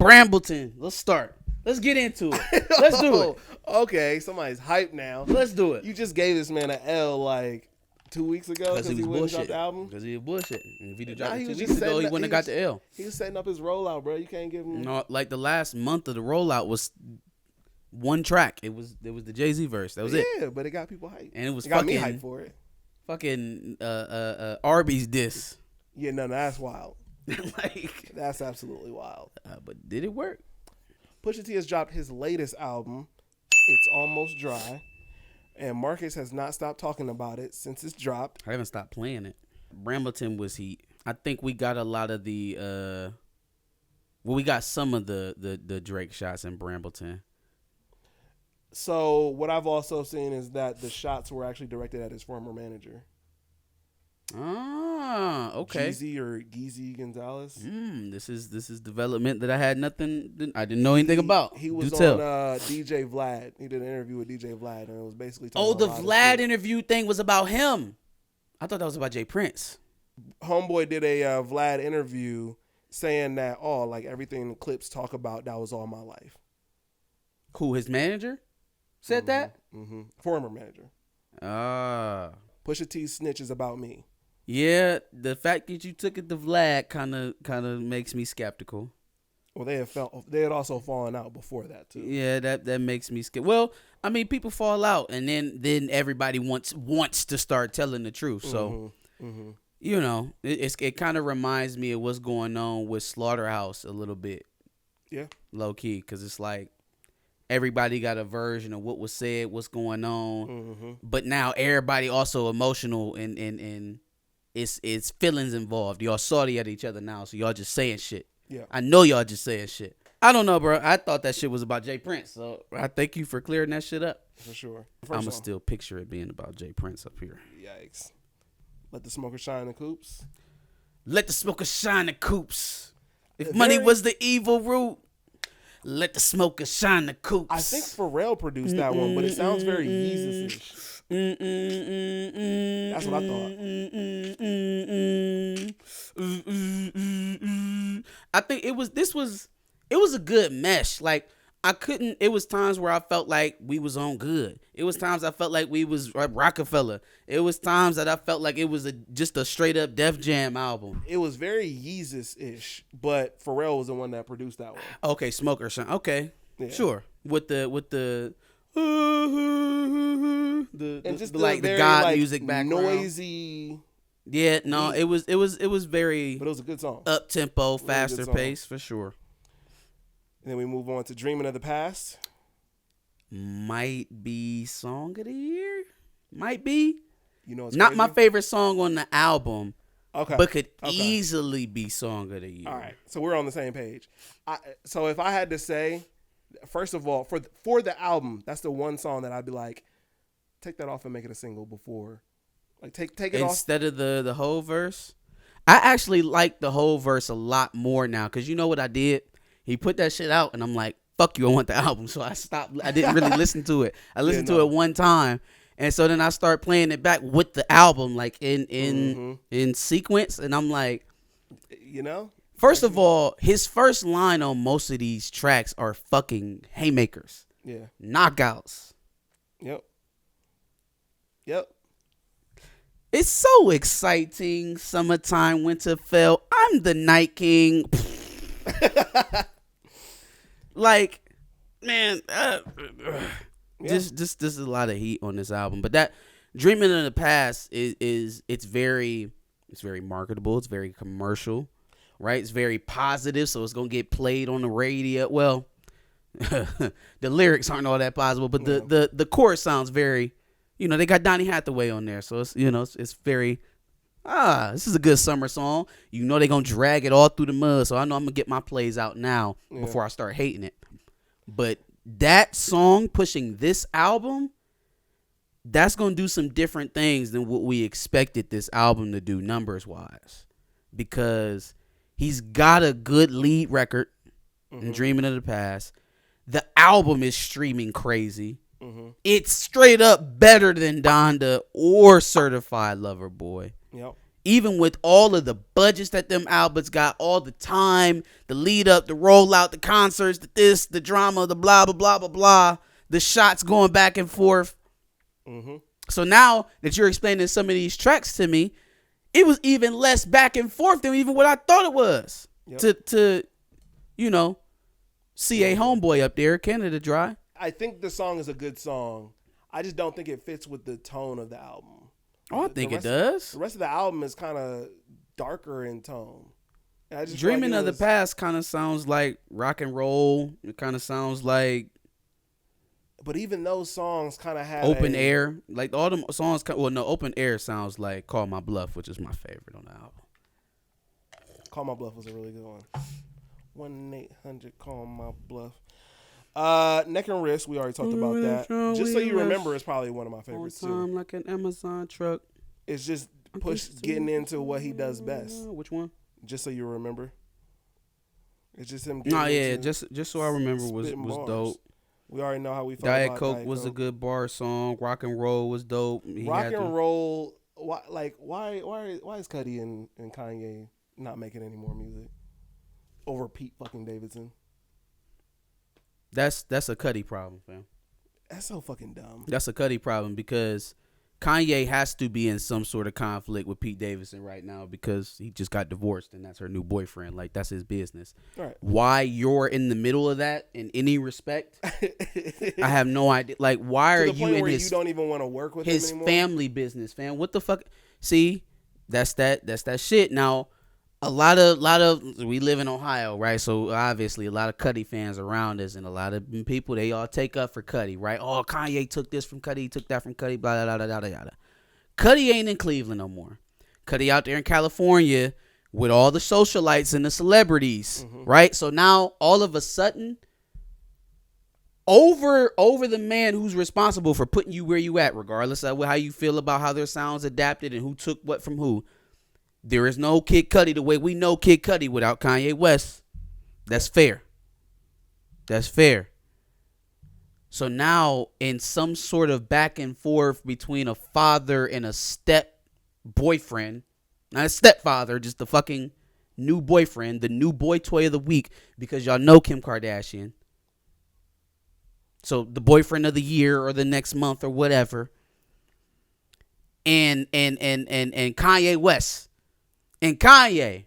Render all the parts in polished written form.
Brambleton. Let's start. Let's get into it. Let's do it. Okay, somebody's hyped now. Let's do it. You just gave this man an L like 2 weeks ago Because he was wouldn't drop bullshit. the album. Because he was bullshit. And if he did drop Nah, it he 2 was weeks just ago, he setting up- wouldn't have got the L. He was setting up his rollout, bro. You can't give him. No, like the last month of the rollout was one track. It was the Jay-Z verse. That was it. Yeah, but it got people hyped. And it was got fucking me hyped for it. fucking Arby's diss. Yeah, no, that's wild. Like, That's absolutely wild. but did it work? Pusha T has dropped his latest album. It's Almost Dry. And Marcus has not stopped talking about it since it's dropped. I haven't stopped playing it. Brambleton was heat. I think we got a lot of the we got some of the Drake shots in Brambleton. So what I've also seen is that the shots were actually directed at his former manager. Ah, okay. Jeezy or Geezy Gonzalez. This is development that I didn't know anything about. He was Do on tell. DJ Vlad. He did an interview with DJ Vlad, and it was basically talking Oh, the about a lot of Vlad shit. interview thing was about him. I thought that was about Jay Prince. Homeboy did a Vlad interview saying that like everything the clips talk about, that was all my life. Who, his manager said that? Mm-hmm. Former manager. Ah. Pusha T snitches about me. Yeah, the fact that you took it to Vlad kind of makes me skeptical. Well, they had also fallen out before that too. Yeah, that makes me skeptical. Well, I mean, people fall out, and then everybody wants to start telling the truth. So, you know, it kind of reminds me of what's going on with Slaughterhouse a little bit. Yeah, low key, because it's like everybody got a version of what was said, what's going on, but now everybody also emotional and it's feelings involved. Y'all salty at each other now, so y'all just saying shit. Yeah, I know y'all just saying shit. I don't know, bro. I thought that shit was about Jay Prince, so I thank you for clearing that shit up. For sure. I'ma still picture it being about Jay Prince up here. Yikes! Let the smoker shine in Coupes. Let the smoker shine in Coupes. If money was the evil root, let the smoker shine the Coupes. I think Pharrell produced that one, but it sounds very Yeezus-ish. That's what I thought. I think it was a good mesh. Like it was times where I felt like we was on good. It was times I felt like we was Rockefeller. It was times that I felt like it was just a straight up Def Jam album. It was very Yeezus-ish, but Pharrell was the one that produced that one. Okay, Smoker Shine. Okay, yeah. Sure. With the very, God like, music background, noisy. Yeah, no, it was very. But it was a good song. Up tempo, faster pace for sure. And then we move on to "Dreamin' of the Past." Might be song of the year. Might be. You know, not crazy? My favorite song on the album. Okay, but could easily be song of the year. All right, so we're on the same page. So if I had to say, first of all, for the album, that's the one song that I'd be like, take that off and make it a single before, like take it off instead of the whole verse. I actually like the whole verse a lot more now because you know what I did. He put that shit out and I'm like, fuck you, I want the album. So I stopped. I didn't really listen to it. I listened to it one time, and so then I start playing it back with the album like in sequence, and I'm like, you know. First of all, his first line on most of these tracks are fucking haymakers. Yeah. Knockouts. Yep. It's so exciting. Summertime, Winterfell. I'm the Night King. Like, man, just a lot of heat on this album. But that Dreamin' of the Past is very marketable. It's very commercial. Right, it's very positive, so it's gonna get played on the radio. Well, the lyrics aren't all that positive, but the chorus sounds very, they got Donny Hathaway on there, so it's it's very, this is a good summer song. They're gonna drag it all through the mud, so I know I'm gonna get my plays out now before I start hating it. But that song pushing this album, that's gonna do some different things than what we expected this album to do numbers wise, because he's got a good lead record in Dreamin' of the Past. The album is streaming crazy. It's straight up better than Donda or Certified Lover Boy. Yep. even with all of the budgets that them albums got, all the time, the lead up, the rollout, the concerts, the this, the drama, the blah, blah, blah, blah, blah, the shots going back and forth. Mm-hmm. So now that you're explaining some of these tracks to me, it was even less back and forth than even what I thought it was. Yep. To see a homeboy up there, Canada Dry. I think the song is a good song. I just don't think it fits with the tone of the album. Oh, I think it does. The rest of the album is kind of darker in tone. And I just Dreamin' of the Past kind of sounds like rock and roll. It kind of sounds like. But even those songs kind of had Open Air. Like all the songs. Well, no, Open Air sounds like Call My Bluff, which is my favorite on the album. Call My Bluff was a really good one. 1-800 Call My Bluff. Neck and Wrist, we already talked about that. Just So You Remember is probably one of my favorites too. Like an Amazon truck. It's just getting into what he does best. Which one? Just So You Remember. It's just him. Just So I Remember was dope. We already know how we felt Diet about Coke was a good bar song. Rock and Roll was dope. Rock and Roll. Why is Cudi and Kanye not making any more music over Pete fucking Davidson? That's a Cudi problem, fam. That's so fucking dumb. That's a Cudi problem because Kanye has to be in some sort of conflict with Pete Davidson right now because he just got divorced and that's her new boyfriend. Like, that's his business. Right. Why you're in the middle of that in any respect, I have no idea. Like, why are you in his? You don't even want to work with his him anymore? family business, fam. What the fuck? See, that's that shit. Now, a lot of we live in Ohio, right? So obviously a lot of Cudi fans around us, and a lot of people, they all take up for Cudi, right? Oh, Kanye took this from Cudi, took that from Cudi, blah blah blah blah blah blah. Cudi ain't in Cleveland no more. Cudi out there in California with all the socialites and the celebrities, right? So now all of a sudden, over the man who's responsible for putting you where you at, regardless of how you feel about how their sounds adapted and who took what from who. There is no Kid Cudi the way we know Kid Cudi without Kanye West. That's fair. That's fair. So now, in some sort of back and forth between a father and a step boyfriend, not a stepfather, just the fucking new boyfriend, the new boy toy of the week, because y'all know Kim Kardashian. So the boyfriend of the year or the next month or whatever. And Kanye West. And Kanye.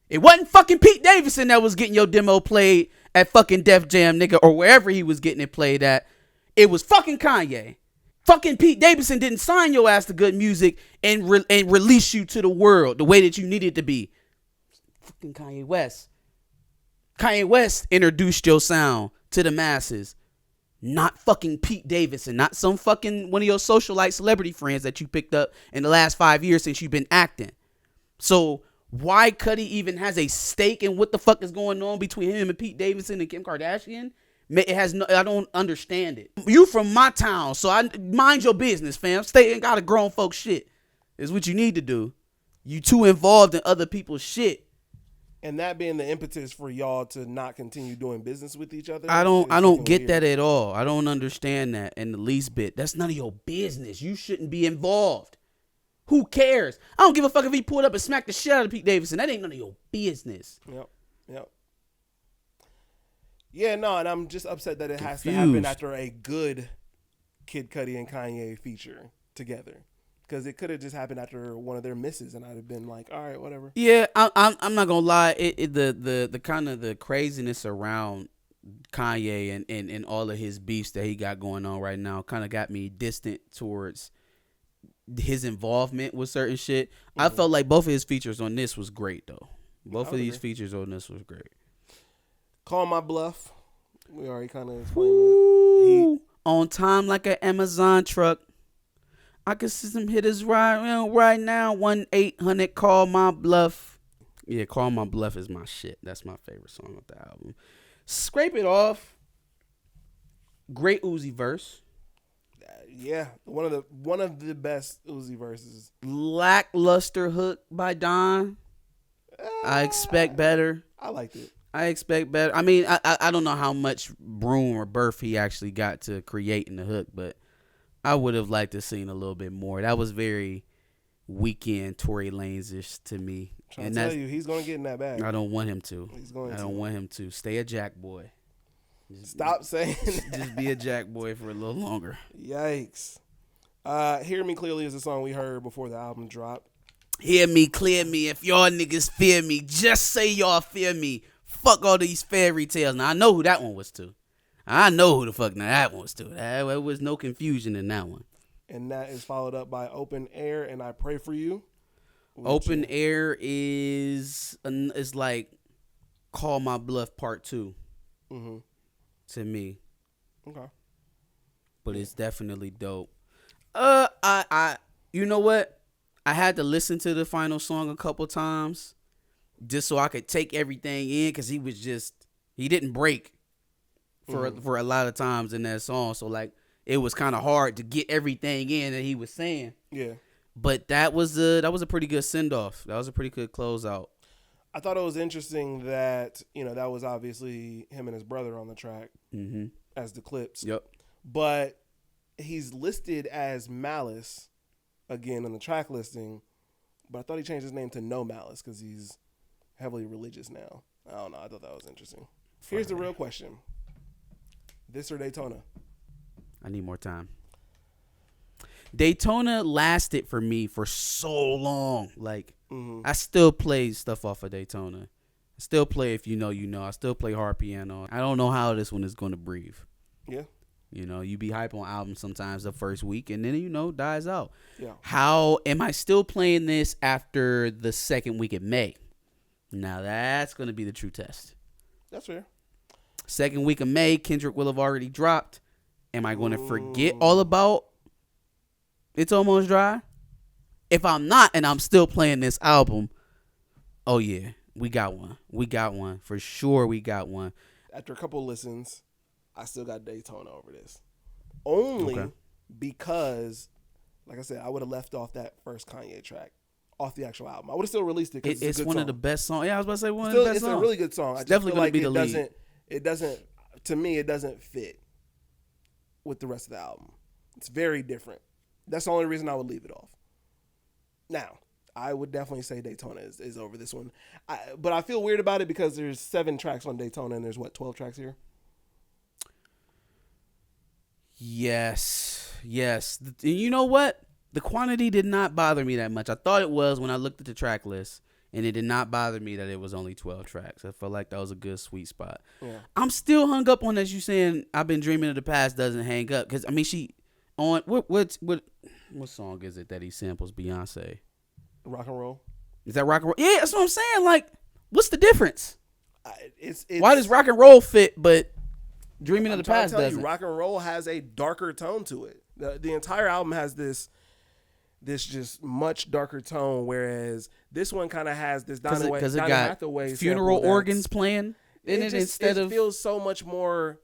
It wasn't fucking Pete Davidson that was getting your demo played at fucking Def Jam, nigga, or wherever he was getting it played at. It was fucking Kanye. Fucking Pete Davidson didn't sign your ass to good music and release you to the world the way that you needed to be. Fucking Kanye West. Kanye West introduced your sound to the masses. Not fucking Pete Davidson. Not some fucking one of your socialite celebrity friends that you picked up in the last 5 years since you've been acting. So why Cudi even has a stake in what the fuck is going on between him and Pete Davidson and Kim Kardashian? It has no. I don't understand it. You from my town, so I mind your business, fam. Stay and got a grown folks shit. Is what you need to do. You too involved in other people's shit. And that being the impetus for y'all to not continue doing business with each other. I don't get that at all. I don't understand that in the least bit. That's none of your business. You shouldn't be involved. Who cares? I don't give a fuck if he pulled up and smacked the shit out of Pete Davidson. That ain't none of your business. Yep. Yeah, no, and I'm just upset that it has to happen after a good Kid Cudi and Kanye feature together. Because it could have just happened after one of their misses, and I'd have been like, all right, whatever. Yeah, I'm not gonna lie. The kind of the craziness around Kanye and all of his beefs that he got going on right now kind of got me distant towards his involvement with certain shit. I felt like both of his features on this was great though. Both of these features on this was great. Call My Bluff. We already kind of explained that. On time like an Amazon truck. I can see some hitters right now. 1-800 Call My Bluff. Yeah, Call My Bluff is my shit. That's my favorite song of the album. Scrape It Off. Great Uzi verse. Yeah, one of the best Uzi verses. Lackluster hook by Don. I expect better. I liked it. I expect better. I mean, I don't know how much room or birth he actually got to create in the hook, but I would have liked to seen a little bit more. That was very Weekend Tory Lanez-ish to me. Trying to tell you, he's going to get in that bag. I don't want him to. I don't want him to. Stay a Jack boy. Stop saying that. Just be a Jack boy for a little longer. Yikes. Hear Me Clearly is a song we heard before the album dropped. Hear me, clear me. If y'all niggas fear me, just say y'all fear me. Fuck all these fairy tales. Now, I know who that one was to. I know who the fuck that one was to. There was no confusion in that one. And that is followed up by Open Air and I Pray For You. Open Air is like Call My Bluff Part 2 to me. Okay. But it's definitely dope. I you know what? I had to listen to the final song a couple times just so I could take everything in because he didn't break for a lot of times in that song. So like it was kind of hard to get everything in that he was saying. Yeah. But that was a pretty good send off. That was a pretty good closeout. I thought it was interesting that, that was obviously him and his brother on the track as the clips. Yep. But he's listed as Malice again on the track listing, but I thought he changed his name to No Malice because he's heavily religious now. I don't know. I thought that was interesting. Here's the real question. This or Daytona? I need more time. Daytona lasted for me for so long. Like, I still play stuff off of Daytona. I still play If You Know, You Know. I still play hard piano. I don't know how this one is going to breathe. Yeah. You be hype on albums sometimes the first week and then, dies out. Yeah. How am I still playing this after the second week in May? Now, that's going to be the true test. That's fair. Second week of May, Kendrick will have already dropped. Am I going to forget all about It's Almost Dry? If I'm not and I'm still playing this album, oh, yeah, we got one. We got one. For sure, we got one. After a couple of listens, I still got Daytona over this. Only because, like I said, I would have left off that first Kanye track off the actual album. I would have still released it because it's a good one song. of the best songs. Yeah, I was about to say one of the best songs. It's a really good song. It's definitely going to be the lead. To me, it doesn't fit with the rest of the album. It's very different. That's the only reason I would leave it off. Now, I would definitely say Daytona is over this one. But I feel weird about it because there's 7 tracks on Daytona and there's, 12 tracks here? Yes. You know what? The quantity did not bother me that much. I thought it was when I looked at the track list, and it did not bother me that it was only 12 tracks. I felt like that was a good sweet spot. Yeah. I'm still hung up on that you saying I've been dreaming of the past doesn't hang up because she on what song is it that he samples Beyonce? Rock and Roll. Is that Rock and Roll? Yeah, that's what I'm saying. Like, what's the difference? It's why does Rock and Roll fit, but Dreaming of the Past doesn't? Rock and Roll has a darker tone to it. The entire album has this just much darker tone, whereas this one kind of has this Donna Hathaway funeral organs playing in it instead of. It feels so much more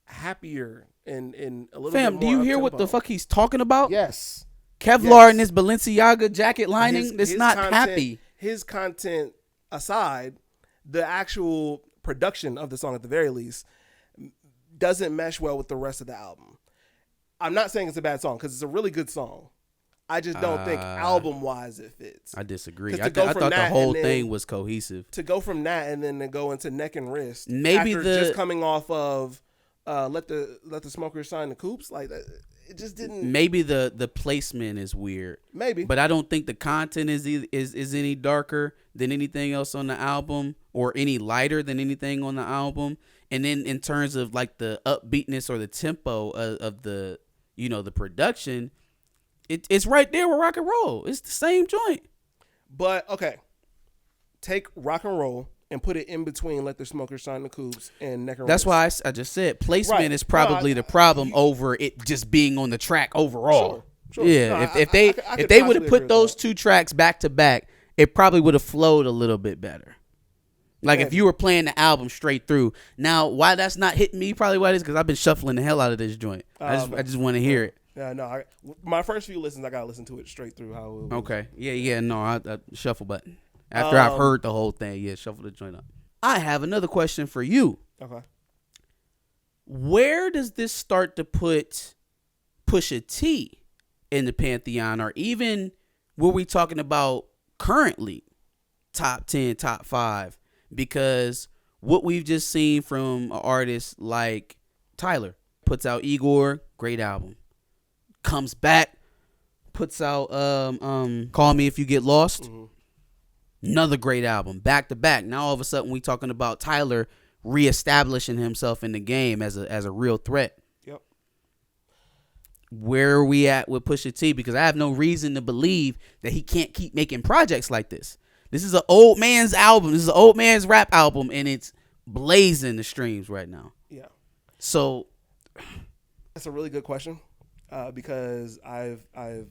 happier and a little bit more Fam, do you hear what the fuck he's talking about? Yes. Kevlar in his Balenciaga jacket lining, it's not happy. His content aside, the actual production of the song at the very least doesn't mesh well with the rest of the album. I'm not saying it's a bad song because it's a really good song. I just don't think album-wise it fits. I disagree. I thought the whole thing was cohesive. To go from that and then to go into Neck and Wrist, maybe after just coming off of let the smokers sign the Coupes, like that, it just didn't. Maybe the placement is weird. Maybe, but I don't think the content is any darker than anything else on the album or any lighter than anything on the album. And then in terms of like the upbeatness or the tempo of the the production. It's right there with Rock and Roll. It's the same joint. But, okay. Take Rock and Roll and put it in between Let the Smokers Sign the Coupes and Neck and That's Wrist. why I just said placement is probably the problem over it just being on the track overall. Sure. Yeah, if they would have put those 2 tracks back to back, it probably would have flowed a little bit better. Like if you were playing the album straight through. Now, why that's not hitting me, probably why it is because I've been shuffling the hell out of this joint. I just want to hear it. Yeah, no. My first few listens, I gotta listen to it straight through. How it was. Okay. Yeah. No, I shuffle button after I've heard the whole thing. Yeah, shuffle the joint up. I have another question for you. Okay. Where does this start to put Pusha T in the pantheon, or even were we talking about currently top 10, top 5? Because what we've just seen from an artist like Tyler, puts out Igor, great album. Comes back, puts out Call Me If You Get Lost. Mm-hmm. Another great album, back to back. Now all of a sudden we talking about Tyler reestablishing himself in the game as a real threat. Yep. Where are we at with Pusha T? Because I have no reason to believe that he can't keep making projects like this. This is an old man's album. This is an old man's rap album, and it's blazing the streams right now. Yeah. So that's a really good question, because I've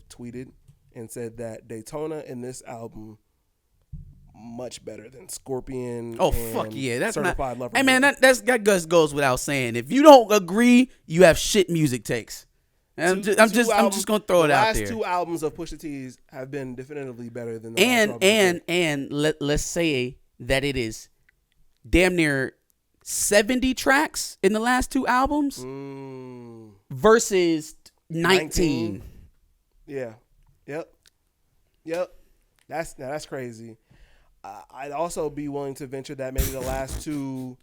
tweeted and said that Daytona in this album much better than Scorpion. Oh, and fuck yeah, that's Certified not. Lover Hey man, Boy. that just goes without saying. If you don't agree, you have shit music takes. And I'm just gonna throw it out there. The last 2 albums of Pusha T's have been definitively better than the last and let's say that it is damn near 70 tracks in the last 2 albums versus 19. Yeah. Yep. That's crazy. I'd also be willing to venture that maybe the last 2,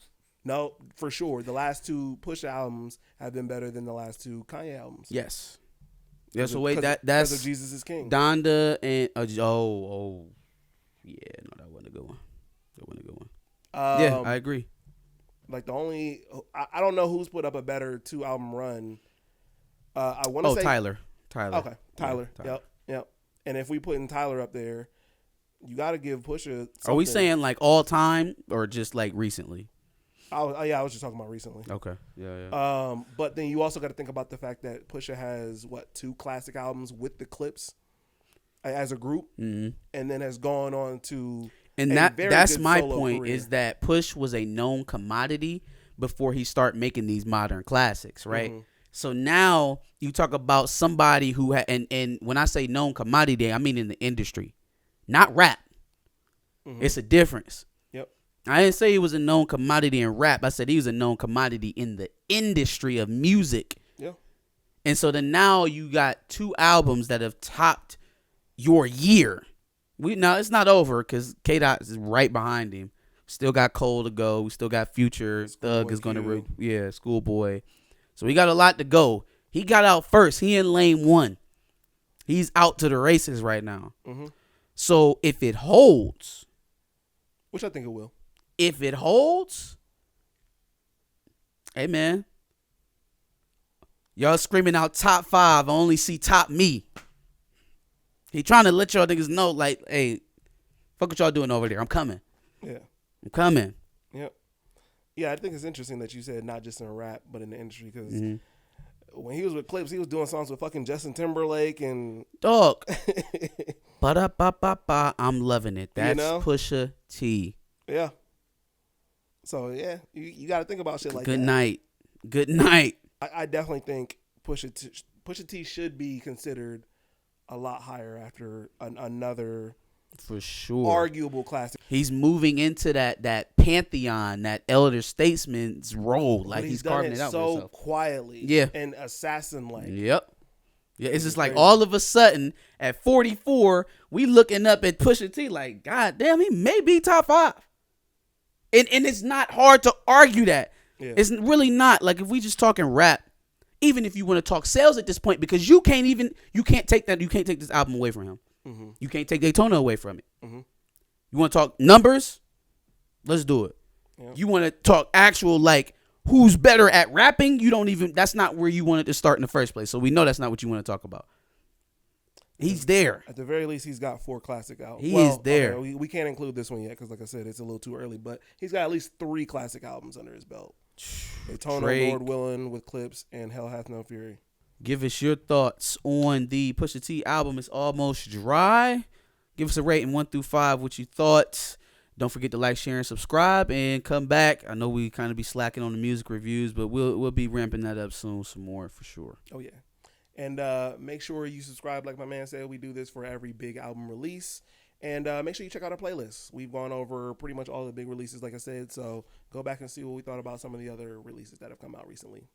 no, for sure, the last 2 Pusha albums have been better than the last 2 Kanye albums. Yes. Yeah. So wait, that's of Jesus is King. Donda and yeah, no, that wasn't a good one. Yeah, I agree. Like the only, I don't know who's put up a better 2 album run. I want to say Tyler. Okay, Tyler. Yeah, Tyler. Yep. And if we putting Tyler up there, you got to give Pusha something. Are we saying like all time or just like recently? I was just talking about recently. Okay. Yeah. But then you also got to think about the fact that Pusha has 2 classic albums with the Clips as a group, mm-hmm. and then has gone on to. And that's my point career. Is that Push was a known commodity before he started making these modern classics, right? Mm-hmm. So now you talk about somebody who and when I say known commodity, I mean in the industry, not rap. Mm-hmm. It's a difference. Yep. I didn't say he was a known commodity in rap. I said he was a known commodity in the industry of music. Yeah. And so then now you got 2 albums that have topped your year. Now it's not over because K-Dot is right behind him. Still got Cole to go. We still got Future. Thug is going to Schoolboy. So we got a lot to go. He got out first. He in lane 1. He's out to the races right now. Mm-hmm. So if it holds, which I think it will, if it holds, hey man, y'all screaming out top 5. I only see top me. He trying to let y'all niggas know, like, hey, fuck what y'all doing over there. I'm coming. Yeah. I'm coming. Yep. Yeah, I think it's interesting that you said not just in rap, but in the industry, because when he was with Clips, he was doing songs with fucking Justin Timberlake and... Dog. Ba-da-ba-ba-ba. I'm loving it. That's Pusha T. Yeah. So, yeah, you got to think about shit like Good that. Good night. I definitely think Pusha T should be considered a lot higher after another for sure arguable classic. He's moving into that pantheon, that elder statesman's role. Like he's carving it out so himself. Quietly, yeah, and assassin-like. Yep. Yeah, it's just like all of a sudden at 44, we looking up at Pusha T like, God damn, he may be top 5. And it's not hard to argue that. Yeah. It's really not. Like if we just talking rap, even if you want to talk sales at this point, because you can't take this album away from him. Mm-hmm. You can't take Daytona away from it. Mm-hmm. You want to talk numbers? Let's do it. Yep. You want to talk actual, like, who's better at rapping? That's not where you wanted to start in the first place. So we know that's not what you want to talk about. He's there. At the very least, he's got 4 classic albums. He is there. Okay, we can't include this one yet because, like I said, it's a little too early. But he's got at least 3 classic albums under his belt. Daytona, Lord Willin' with Clips, and Hell Hath No Fury. Give us your thoughts on the Pusha T album. It's almost dry. Give us a rating 1 through 5. What you thought. Don't forget to like, share, and subscribe, and come back. I know we kind of be slacking on the music reviews, but we'll be ramping that up soon, some more for sure. Oh yeah, and make sure you subscribe. Like my man said, we do this for every big album release. And make sure you check out our playlist. We've gone over pretty much all the big releases, like I said. So go back and see what we thought about some of the other releases that have come out recently.